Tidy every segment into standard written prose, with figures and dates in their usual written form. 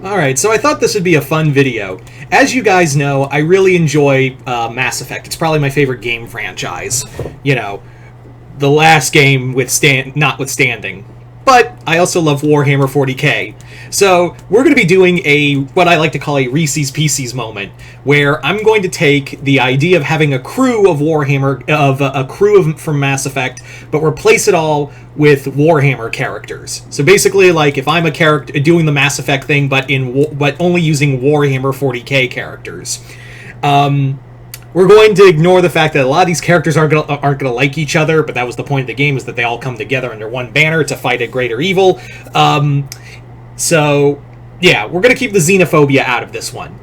Alright, so I thought this would be a fun video. As you guys know, I really enjoy Mass Effect. It's probably my favorite game franchise. You know, the last game notwithstanding. But I also love Warhammer 40k. So we're going to be doing what I like to call a Reese's Pieces moment, where I'm going to take the idea of having a crew of from Mass Effect, but replace it all with Warhammer characters. So basically, like if I'm a character doing the Mass Effect thing, but only using Warhammer 40k characters. We're going to ignore the fact that a lot of these characters aren't gonna like each other, but that was the point of the game, is that they all come together under one banner to fight a greater evil. So, yeah, we're gonna keep the xenophobia out of this one.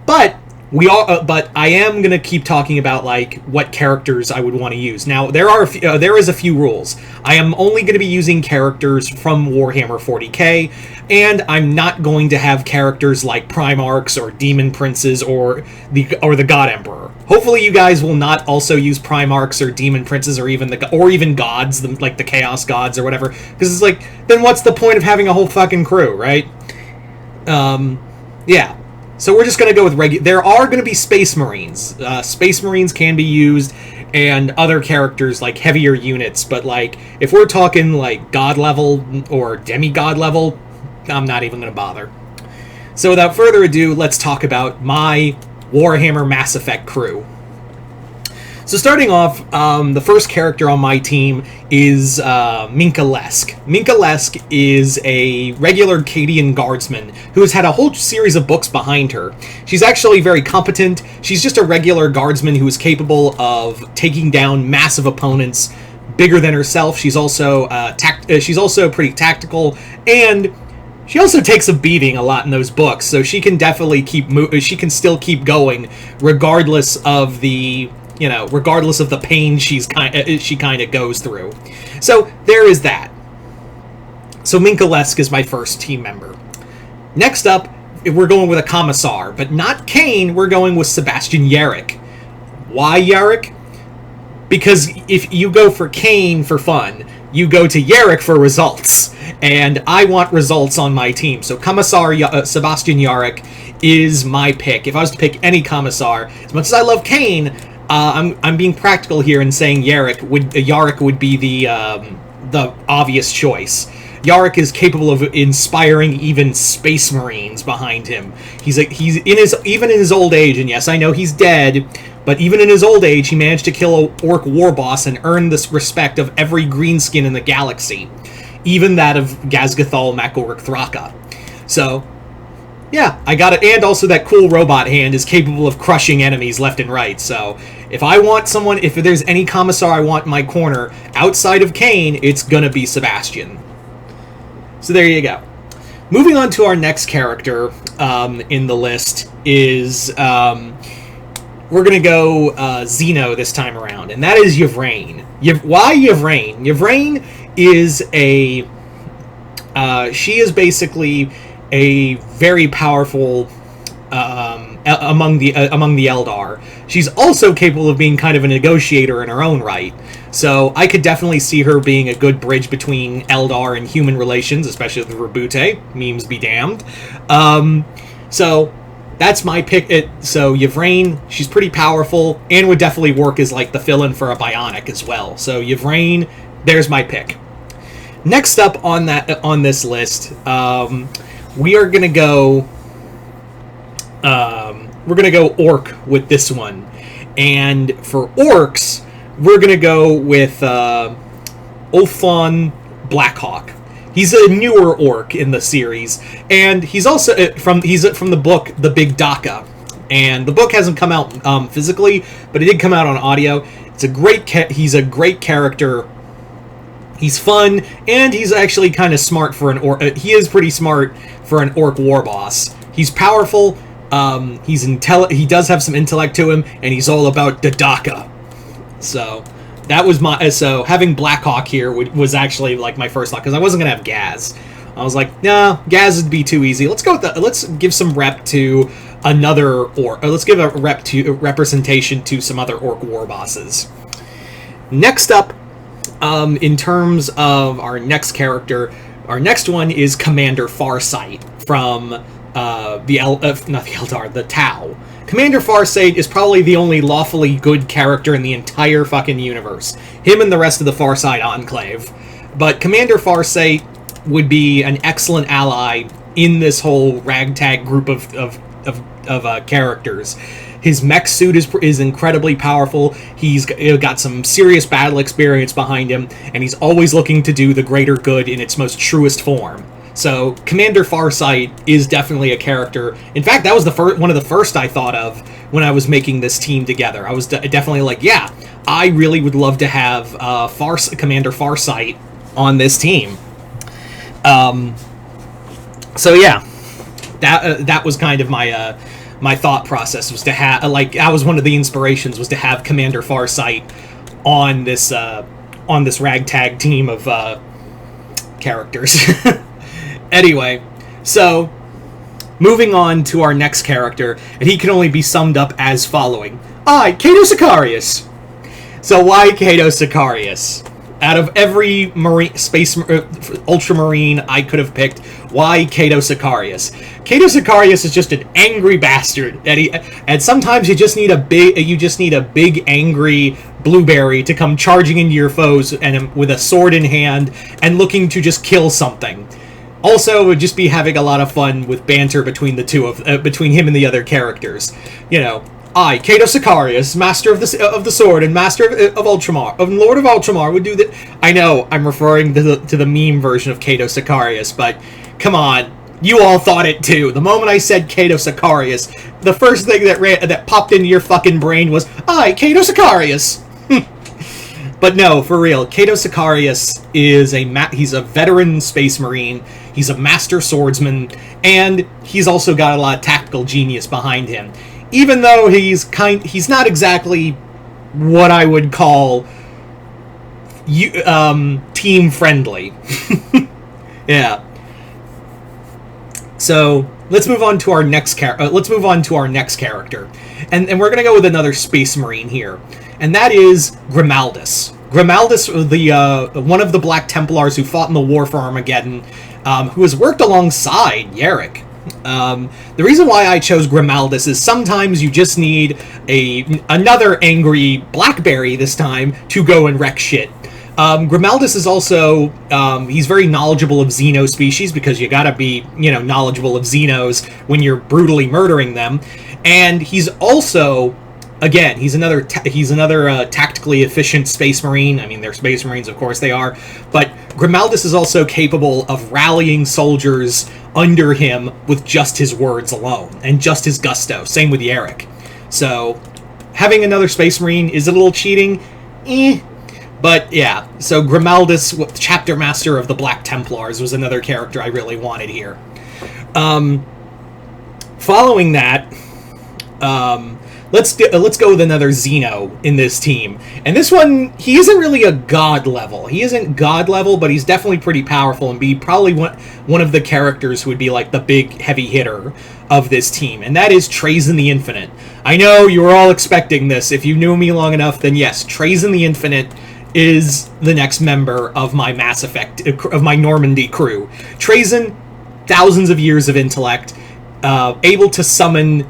But I am gonna keep talking about like what characters I would want to use. Now there is a few rules. I am only going to be using characters from Warhammer 40k, and I'm not going to have characters like Primarchs or Demon Princes or the God Emperor. Hopefully, you guys will not also use Primarchs or Demon Princes or even gods, like the Chaos Gods or whatever. Because it's like, then what's the point of having a whole fucking crew, right? Yeah. So we're just going to go with There are going to be Space Marines. Space Marines can be used, and other characters like heavier units. But like, if we're talking like God level or demigod level, I'm not even going to bother. So without further ado, let's talk about my Warhammer Mass Effect crew. So starting off, the first character on my team is Minka Lesk. Minka Lesk is a regular Cadian guardsman who has had a whole series of books behind her. She's actually very competent. She's just a regular guardsman who is capable of taking down massive opponents bigger than herself. She's also pretty tactical, and she also takes a beating a lot in those books. So she can definitely still keep going regardless of the pain she kind of goes through. So there is that. So Minka Lesk is my first team member. Next up, we're going with a Commissar, but not Kane, we're going with Sebastian Yarrick. Why Yarrick? Because if you go for Kane for fun, you go to Yarrick for results. And I want results on my team. So Commissar Sebastian Yarrick is my pick. If I was to pick any Commissar, as much as I love Kane, I'm being practical here and saying Yarrick would be the obvious choice. Yarrick is capable of inspiring even Space Marines behind him. Even in his old age, and yes, I know he's dead, but even in his old age, he managed to kill a orc war boss and earn the respect of every greenskin in the galaxy, even that of Gazgathol Makork Thraka. So, yeah, I got it. And also that cool robot hand is capable of crushing enemies left and right. So if there's any Commissar I want in my corner outside of Kane, it's gonna be Sebastian. So there you go. Moving on to our next character in the list is we're gonna go Xeno this time around, and that is Yvraine. Why Yvraine? Yvraine is she is basically a very powerful among the Eldar. She's also capable of being kind of a negotiator in her own right. So I could definitely see her being a good bridge between Eldar and human relations, especially with Rabute. Memes be damned. So that's my pick. So Yvraine, she's pretty powerful and would definitely work as like the fill-in for a Bionic as well. So Yvraine, there's my pick. Next up on this list, we are gonna go. We're gonna go Orc with this one, and for Orcs, we're gonna go with Ulfon Blackhawk. He's a newer Orc in the series, and he's also from the book The Big Daka, and the book hasn't come out physically, but it did come out on audio. He's a great character. He's fun, and he's actually kind of smart for an Orc. He is pretty smart for an Orc war boss. He's powerful. He does have some intellect to him, and he's all about the Daka. So that was having Blackhawk here was actually like my first thought, because I wasn't gonna have Gaz. I was like, nah, Gaz would be too easy. Let's give some rep to another Orc. Let's give a representation to some other Orc war bosses. Next up, in terms of our next character, our next one is Commander Farsight from not the Eldar, the Tau. Commander Farsight is probably the only lawfully good character in the entire fucking universe. Him and the rest of the Farsight Enclave. But Commander Farsight would be an excellent ally in this whole ragtag group of characters. His mech suit is incredibly powerful. He's got some serious battle experience behind him, and he's always looking to do the greater good in its most truest form. So Commander Farsight is definitely a character. In fact, that was one of the first I thought of when I was making this team together. I was definitely like, yeah, I really would love to have Commander Farsight on this team. So yeah, that was kind of my my thought process, was to have, like, that was one of the inspirations, was to have Commander Farsight on this ragtag team of characters. Anyway, so moving on to our next character, and he can only be summed up as following: Cato Sicarius. So why Cato Sicarius? Out of every ultramarine I could have picked, why Cato Sicarius? Cato Sicarius is just an angry bastard, and sometimes you just need a big angry blueberry to come charging into your foes and with a sword in hand and looking to just kill something. Also, would just be having a lot of fun with banter between between him and the other characters. Cato Sicarius, master of the sword and master of Ultramar, of Lord of Ultramar, would do that. I know I'm referring to the meme version of Cato Sicarius, but come on, you all thought it too. The moment I said Cato Sicarius, the first thing that popped into your fucking brain was, Cato Sicarius. But no, for real, Cato Sicarius is he's a veteran space marine. He's a master swordsman, and he's also got a lot of tactical genius behind him. Even though he's not exactly what I would call team friendly. Yeah. So let's move on to our next character, and we're gonna go with another Space Marine here, and that is Grimaldus. Grimaldus, one of the Black Templars who fought in the War for Armageddon, who has worked alongside Yarrick. The reason why I chose Grimaldus is sometimes you just need another angry Blackberry this time to go and wreck shit. Grimaldus is also, he's very knowledgeable of Xeno species, because you gotta be, knowledgeable of Xenos when you're brutally murdering them. And he's also, again, he's another tactically efficient Space Marine. I mean, they're Space Marines, of course they are. But Grimaldus is also capable of rallying soldiers under him with just his words alone, and just his gusto. Same with Yarrick. So, having another Space Marine is a little cheating. But yeah, so Grimaldus, Chapter Master of the Black Templars, was another character I really wanted here. Following that, let's go with another Xeno in this team. And this one, he isn't really a god level. He isn't god level, but he's definitely pretty powerful, and be probably one of the characters who would be like the big heavy hitter of this team. And that is Trazyn the Infinite. I know you were all expecting this. If you knew me long enough, then yes, Trazyn the Infinite is the next member of my Mass Effect, of my Normandy crew. Trazyn, thousands of years of intellect, able to summon,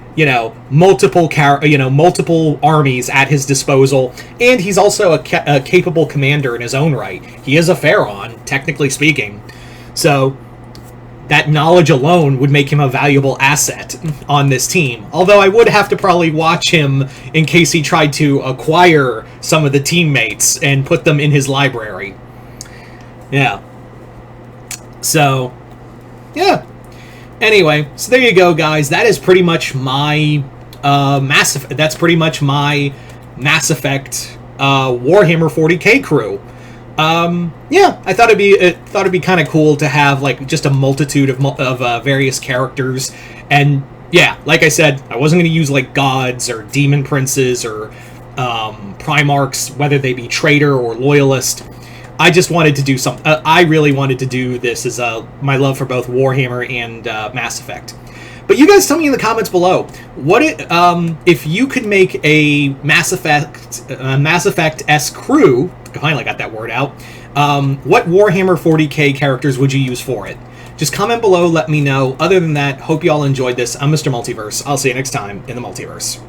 multiple armies at his disposal, and he's also a capable commander in his own right. He is a Pharaon, technically speaking. So that knowledge alone would make him a valuable asset on this team. Although I would have to probably watch him in case he tried to acquire some of the teammates and put them in his library. Yeah. So, yeah. Anyway, so there you go, guys. That is pretty much my Mass Effect. That's pretty much my Mass Effect Warhammer 40k crew. Yeah, I thought it'd be kind of cool to have like just a multitude of various characters, and yeah, like I said, I wasn't going to use like gods or demon princes or Primarchs, whether they be traitor or loyalist. I just wanted to do something. I really wanted to do this as my love for both Warhammer and Mass Effect. But you guys tell me in the comments below, if you could make a Mass Effect-esque crew, I finally got that word out, what Warhammer 40k characters would you use for it? Just comment below, let me know. Other than that, hope you all enjoyed this. I'm Mr. Multiverse. I'll see you next time in the Multiverse.